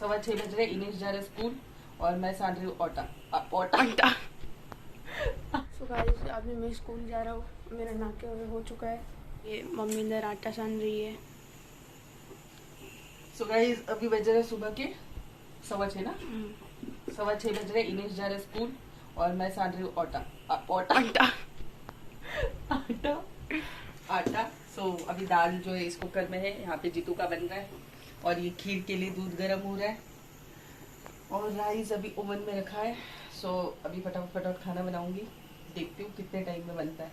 6:15 बज रहे, इनेश जा रहे स्कूल और मैं सांड रही हूँ ओटा। सो गाइस अभी मैं स्कूल जा रहा हूँ, मेरा नाके हो चुका है। ये मम्मी इधर आटा सान रही है। सो गाइस अभी बज रहे सुबह के 6:15 ना, 6:15 बज रहे, इनेश जा रहे स्कूल और मैं सांड रही हूँ आटा। सो अभी दाल जो है इस कुकर में है, यहाँ पे जीतू का बन रहा है और ये खीर के लिए दूध गर्म हो रहा है और राइस अभी ओवन में रखा है। सो अभी फटाफट खाना बनाऊंगी, देखती हूँ कितने टाइम में बनता है।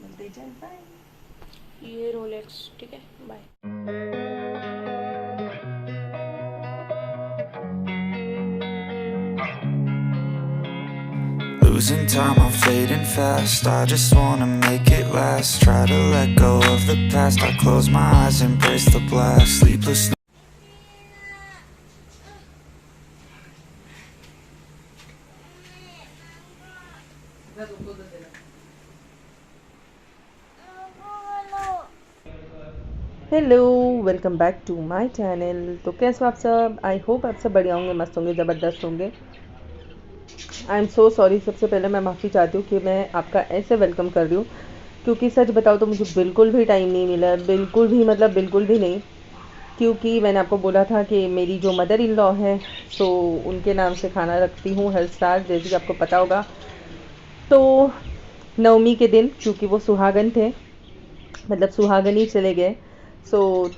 बनते ही चलता है। ये रोलेक्स ठीक है, bye. Losing time, I'm fading fast. I just wanna make it last. Try to let go of the past. I close my eyes, embrace the blast. Sleepless hello, welcome back to my channel. तो कैसे हो आप सब? I hope आप सब बढ़िया होंगे, मस्त होंगे, ज़बरदस्त होंगे। आई एम सो सॉरी, सबसे पहले मैं माफ़ी चाहती हूँ कि मैं आपका ऐसे वेलकम कर रही हूँ, क्योंकि सच बताओ तो मुझे बिल्कुल भी टाइम नहीं मिला, बिल्कुल भी, मतलब बिल्कुल भी नहीं। क्योंकि मैंने आपको बोला था कि मेरी जो मदर इन लॉ है, सो उनके नाम से खाना रखती हूँ हर साल, जैसे कि आपको पता होगा। तो नवमी के दिन, क्योंकि वो सुहागन थे, मतलब सुहागन ही चले गए, सो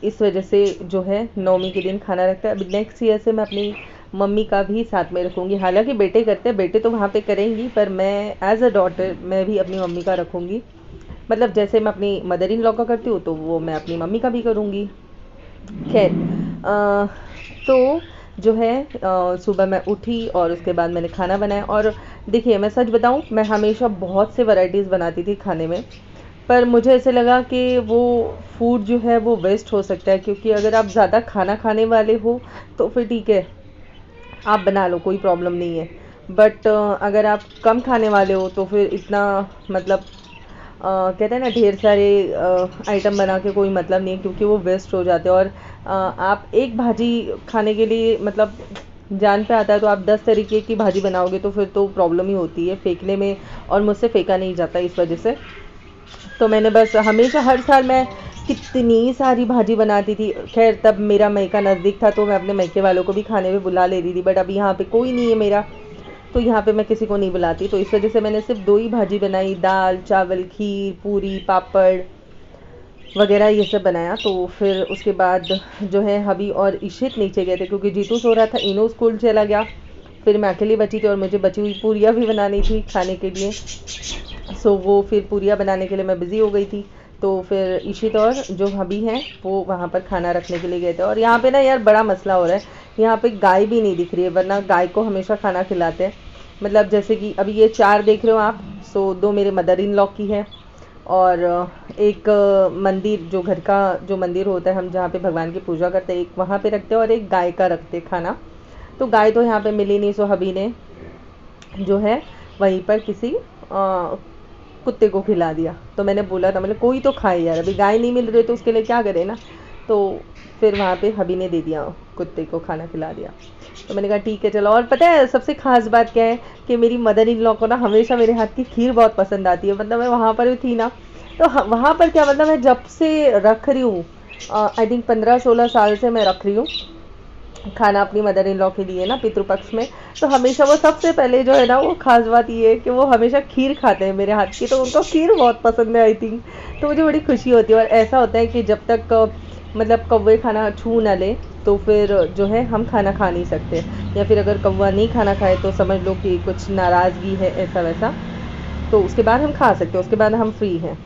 इस वजह से जो है नवमी के दिन खाना रखता है। अभी नेक्स्ट ईयर से मैं अपनी मम्मी का भी साथ में रखूँगी। हालांकि बेटे करते हैं, बेटे तो वहाँ पे करेंगी, पर मैं एज अ डॉटर मैं भी अपनी मम्मी का रखूँगी। मतलब जैसे मैं अपनी मदर इन लॉ का करती हूँ, तो वो मैं अपनी मम्मी का भी करूँगी। खैर, तो जो है सुबह मैं उठी और उसके बाद मैंने खाना बनाया। और देखिए, मैं सच बताऊँ, मैं हमेशा बहुत से वैरायटीज़ बनाती थी खाने में, पर मुझे ऐसे लगा कि वो फूड जो है वो वेस्ट हो सकता है, क्योंकि अगर आप ज़्यादा खाना खाने वाले हो तो फिर ठीक है, आप बना लो, कोई प्रॉब्लम नहीं है। बट अगर आप कम खाने वाले हो तो फिर इतना, मतलब कहते हैं ना, ढेर सारे आइटम बना के कोई मतलब नहीं है, क्योंकि वो वेस्ट हो जाते हैं। और आप एक भाजी खाने के लिए, मतलब जान पे आता है, तो आप 10 तरीके की भाजी बनाओगे तो फिर तो प्रॉब्लम ही होती है फेंकने में, और मुझसे फेंका नहीं जाता इस वजह से। तो मैंने बस हमेशा हर साल मैं कितनी सारी भाजी बनाती थी। खैर, तब मेरा मैका नज़दीक था तो मैं अपने मैके वालों को भी खाने में बुला ले रही थी, बट अभी यहाँ पे कोई नहीं है मेरा, तो यहाँ पे मैं किसी को नहीं बुलाती। तो इस वजह से मैंने सिर्फ 2 ही भाजी बनाई, दाल चावल खीर पूरी पापड़ वगैरह ये सब बनाया। तो फिर उसके बाद जो है हबी और इशित नीचे गए थे, क्योंकि जीतू सो रहा था, इनो स्कूल चला गया, फिर मैं अकेली बची थी और मुझे बची हुई पूरियाँ भी बनानी थी खाने के लिए। सो वो फिर पूरियाँ बनाने के लिए मैं बिज़ी हो गई थी। तो फिर इशित और जो हबी हैं वो वहाँ पर खाना रखने के लिए गए थे। और यहाँ पे ना यार बड़ा मसला हो रहा है, यहाँ पे गाय भी नहीं दिख रही है, वरना गाय को हमेशा खाना खिलाते हैं। मतलब जैसे कि अभी ये 4 देख रहे हो आप, सो 2 मेरे मदर इन लॉ की है, और एक मंदिर, जो घर का जो मंदिर होता है, हम जहाँ पे भगवान की पूजा करते हैं, एक वहाँ पे रखते हैं और एक गाय का रखते हैं खाना। तो गाय तो यहाँ पे मिली नहीं, सो हबी ने जो है वहीं पर किसी कुत्ते को खिला दिया। तो मैंने बोला था, मतलब कोई तो खाए यार, अभी गाय नहीं मिल रही तो उसके लिए क्या करे ना। तो फिर वहाँ पे हबी ने दे दिया, कुत्ते को खाना खिला दिया। तो मैंने कहा ठीक है चलो। और पता है सबसे खास बात क्या है, कि मेरी मदर इन लॉ को ना हमेशा मेरे हाथ की खीर बहुत पसंद आती है। मतलब मैं वहाँ पर भी थी ना, तो वहाँ पर क्या, मतलब मैं जब से रख रही हूँ, आई थिंक 15-16 साल से मैं रख रही हूँ खाना अपनी मदर इन लॉ के लिए ना, पितृपक्ष में। तो हमेशा वो सबसे पहले जो है ना, वो खास बात ये है कि वो हमेशा खीर खाते हैं मेरे हाथ की, तो उनको खीर बहुत पसंद है आई थिंक। तो मुझे बड़ी खुशी होती है। और ऐसा होता है कि जब तक मतलब कौवे खाना छू ना ले, तो फिर जो है हम खाना खा नहीं सकते, या फिर अगर कौवा नहीं खाना खाए तो समझ लो कि कुछ नाराज़गी है, ऐसा वैसा। तो उसके बाद हम खा सकते हैं, उसके बाद हम फ्री हैं,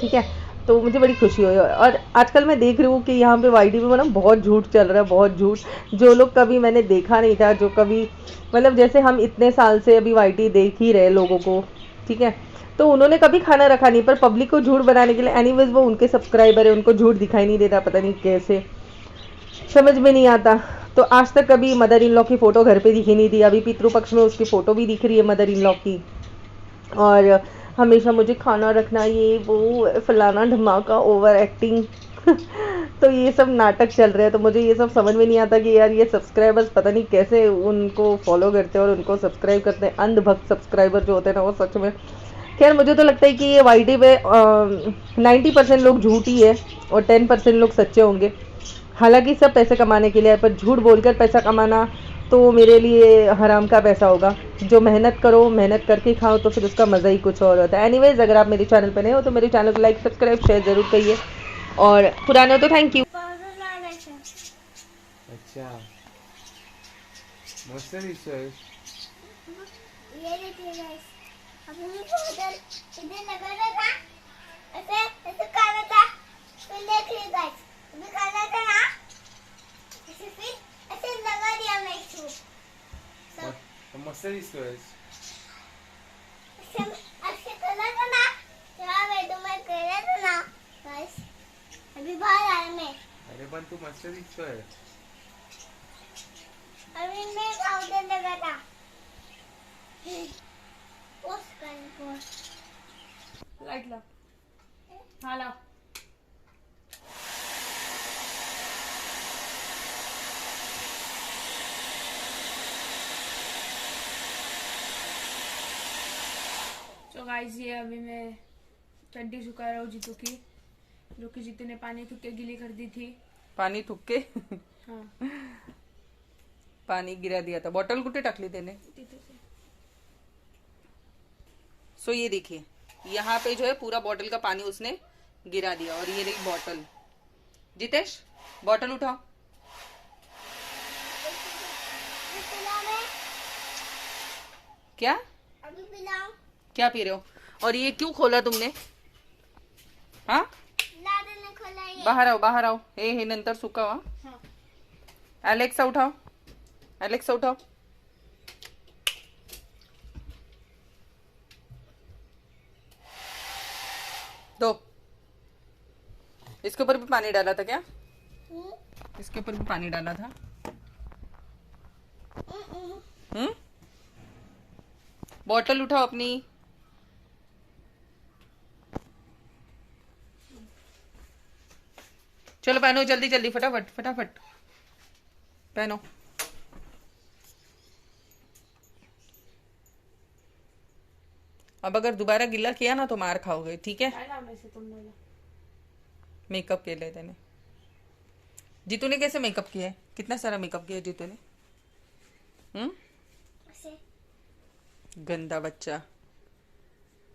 ठीक है। तो मुझे बड़ी खुशी हुई। और आजकल मैं देख रही हूँ कि यहाँ पे वाईटी में ना बहुत झूठ चल रहा है, बहुत झूठ। जो लोग कभी मैंने देखा नहीं था, जो कभी, मतलब जैसे हम इतने साल से अभी वाईटी देख ही रहे लोगों को, ठीक है, तो उन्होंने कभी खाना रखा नहीं, पर पब्लिक को झूठ बनाने के लिए, एनीवेज वो उनके सब्सक्राइबर है, उनको झूठ दिखाई नहीं देता, पता नहीं कैसे, समझ में नहीं आता। तो आज तक कभी मदर इन लॉ की फ़ोटो घर पे दिखी नहीं थी, अभी पितृपक्ष में उसकी फ़ोटो भी दिख रही है मदर इन लॉ की। और हमेशा मुझे खाना रखना, ये वो फलाना धमाका, ओवर एक्टिंग तो ये सब नाटक चल रहे हैं, तो मुझे ये सब समझ में नहीं आता कि यार ये सब्सक्राइबर्स पता नहीं कैसे उनको फॉलो करते हैं और उनको सब्सक्राइब करते हैं। अंधभक्त सब्सक्राइबर जो होते हैं ना, वो सच में, खैर मुझे तो लगता है कि ये वाईटी पे 90% लोग झूठी है और 10% लोग सच्चे होंगे। हालांकि सब पैसे कमाने के लिए है, पर झूठ बोलकर पैसा कमाना तो मेरे लिए हराम का पैसा होगा। जो मेहनत करो, मेहनत करके खाओ, तो फिर उसका मज़ा ही कुछ और होता है। एनीवेज, अगर आप मेरे चैनल पर नए हो तो मेरे चैनल को लाइक, सब्सक्राइब, शेयर जरूर करिए, और पुराने हो तो थैंक यू। अच्छा, मस्त दिसतोय. ये देखिए गाइस, अभी मैं इधर लगा रहा था, ऐसे ऐसे कर रहा था, फिर देखिए गाइस, अभी कर रहा था ना, ऐसे फिर ऐसे लगा दिया मैं इसको, सब मस्त दिसतोय. ऐसे ऐसे कर रहा था ना, जहाँ मैं तो मैं कर रहा था ना गाइस, अभी बाहर आया मैं, अरे पण तू मस्त दिसतोय. अभी मैं पाउडर लगा था, पोस्ट कर लाइट ला, हाँ ला। तो गाइस, ये अभी मैं चड्डी सुखा रहा हूँ जीतू की, जो कि जीतू ने पानी थूक के गीली कर दी थी। पाणी थूक के हाँ, पाणी गिरा दिया था। बॉटल कुठे टाकली त्याने? तिथे से। सो ये देखिए, यहाँ पे जो है पूरा बॉटल का पानी उसने गिरा दिया, और ये रही बॉटल। जितेश, बॉटल उठाओ। क्या अभी पिलाऊं, क्या पी रहे हो? और ये क्यों खोला तुमने? हाँ, लाडू ने खोला ये, बाहर आओ, बाहर आओ। हे नंतर सुकावा. हाँ, एलेक्सा उठाओ, एलेक्सा उठाओ. दो. इसके ऊपर भी पानी डाला था क्या? इसके ऊपर भी पानी डाला था? हम्म, बॉटल उठाओ अपनी. चलो पहनो, जल्दी जल्दी, फटाफट फटाफट पहनो. अब अगर दोबारा गिला किया ना तो मार खाओगे, ठीक है? क्या नाम है इसे तुम लोग? मेकअप के लिए तेने, जीतू ने कैसे मेकअप किया है? कितना सारा मेकअप किया है जीतू ने? ऐसे गंदा बच्चा.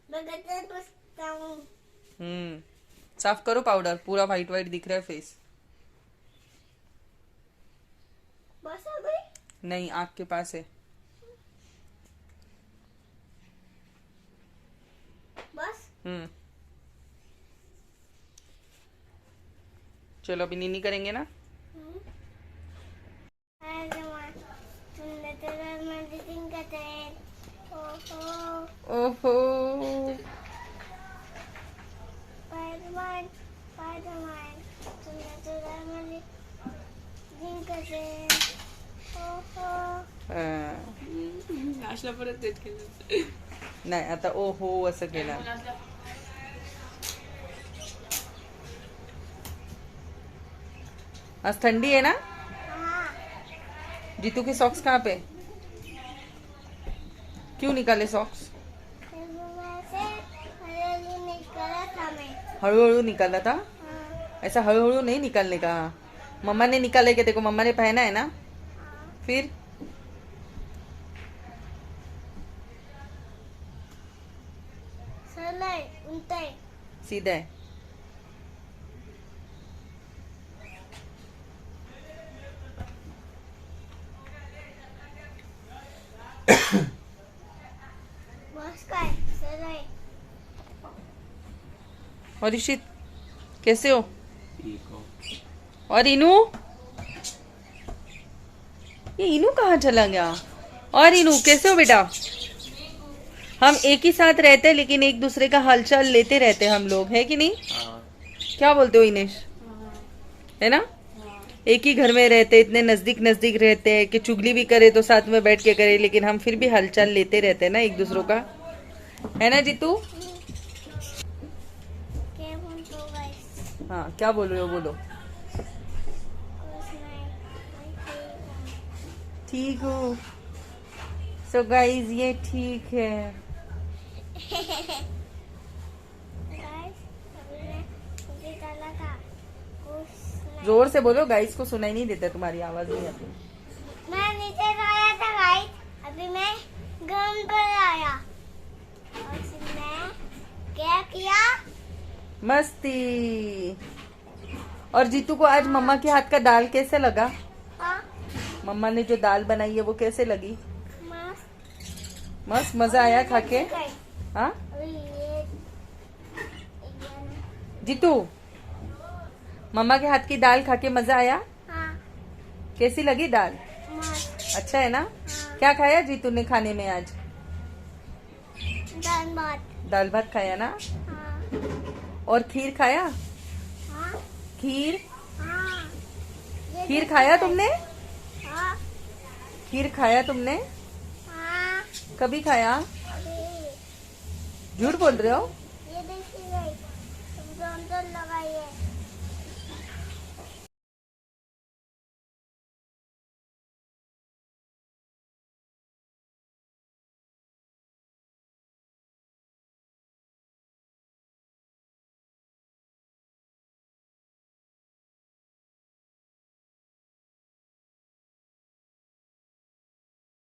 मैं गद्दे पुछता हूँ, साफ करो, पाउडर पूरा वाइट वाइट दिख रहा है फेस. बस हो गई, नहीं, आँख के पास है. बस चलो अभी नीनी करेंगे ना. तुमने तेरा मेडिसिन का तेल, ओहो ओहो, स्पाइडरमैन स्पाइडरमैन, तुमने तेरा मेडिसिन का तेल, ओहो नाश्ता परत तेच केलं. नाही, आता ओहो असं केलं. नाश्ता आज ठंडी है ना? हाँ, जीतू के सॉक्स कहाँ पे? क्यों निकाले सॉक्स? वैसे हरियाली निकाला था मैं, हळूहळू निकाला था? हाँ, ऐसा हळूहळू नहीं निकालने का. मम्मा ने निकाले क्या? देखो, मम्मा ने पहना है ना. फिर सरल है, उल्टा है, सीधा है. बस का है, सरल है, और ईशित कैसे हो? और इनू, ये इनू कहाँ चला गया? और इनू कैसे हो बेटा? हम एक ही साथ रहते हैं, लेकिन एक दूसरे का हालचाल लेते रहते हैं हम लोग, है कि नहीं? क्या बोलते हो इनेश? है ना? एक ही घर में रहते, इतने नजदीक नजदीक रहते हैं कि चुगली भी करे तो साथ में बैठ के करे, लेकिन हम फिर भी हालचाल लेते रहते हैं ना एक दूसरों का, है ना जीतू? क्या बोलते हो गाइस? हाँ, क्या बोल रहे हो? बोलो. ठीक हूँ। सो गाइस ये ठीक है। गाइस अभी मैं मुझे डाला था कुछ जोर से बोलो, गाइस को सुनाई नहीं देता, तुम्हारी आवाज नहीं आती। मैं नीचे आया था गाइस, अभी मैं ग्राउंड पर आया और फिर मैं क्या किया? मस्ती। और जीतू को आज मम्मा के हाथ का दाल कैसे लगा? हाँ मम्मा ने जो दाल बनाई है वो कैसे लगी? मस्त। मस्त, मजा आया खा के? हाँ अभी ये जीतू, मम्मा के हाथ की दाल खा के मजा आया? हाँ कैसी लगी दाल? मस्त। अच्छा है ना? हाँ क्या खाया जीतू ने खाने में आज? दाल भात। दाल भात खाया ना? हाँ और खीर खाया? हाँ खीर? हाँ ये खीर देखिए खाया गाइस। तुमने? हाँ खीर खाया तुमने? हाँ कभी खाया? अभी झूठ बोल रहे हो? ये देखिए गाइस, ग्राउंड पर लगाइए।